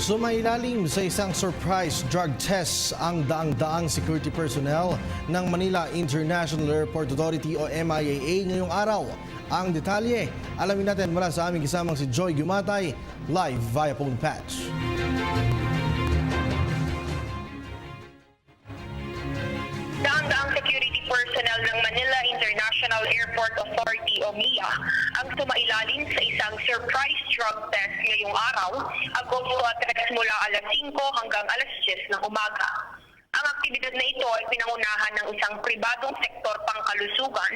Sumailalim sa isang surprise drug test ang daang-daang security personnel ng Manila International Airport Authority o MIAA ngayong araw. Ang detalye, alamin natin mula sa aming kasamang si Joy Gumatay, live via phone patch. Daang-daang security personnel ng Manila International Airport Authority o MIA ang sumailalim sa isang surprise drug test ngayong araw, Agosto 3 mula alas 5 hanggang alas 10 ng umaga. Ang aktibidad na ito ay pinangunahan ng isang pribadong sektor pangkalusugan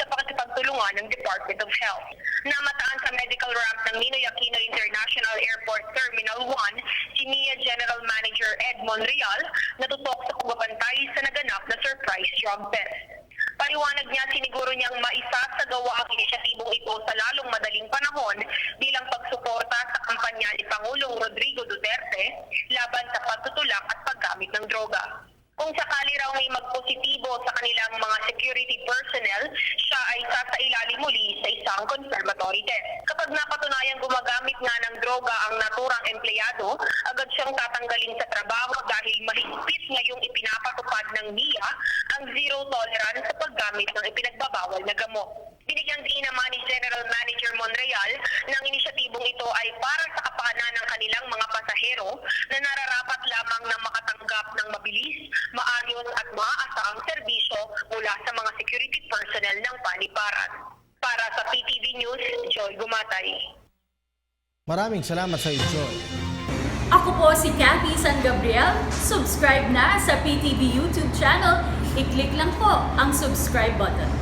sa pakikipagtulungan ng Department of Health. Namataan sa medical ramp ng Ninoy Aquino International Airport Terminal 1, si MIA General Manager Ed Monreal na tutok sa pagbabantay sa naganap na surprise drug test. Paliwanag niya, siniguro niyang maisasagawa ang inisyatibong ito sa lalong madaling panahon bilang pagsuporta sa kampanya ni Pangulong Rodrigo Duterte laban sa pagtutulak at paggamit ng droga. Kung sakali raw may magpositibo sa kanilang mga security personnel, siya ay sasailalim muli sa isang confirmatory test. Kapag napatunayang gumagamit nga ng droga ang naturang empleyado, agad siyang tatanggalin sa trabaho dahil mahigpit ngayong ipinapatupad ng MIA ang zero tolerance sa paggamit ng ipinagbabawal na gamot. Binigyang diin naman ni General Manager Monreal ng inisyatibong ito ay para sa kapakanan ng kanilang mga pasahero na nararapat lamang na makatanggap ng mabilis, maayos at maaasahang serbisyo mula sa mga security personnel ng paliparan. Para sa PTV News, Joy Gumatay. Maraming salamat sa iyo, Joy. Ako po si Cathy San Gabriel. Subscribe na sa PTV YouTube channel. I-click lang po ang subscribe button.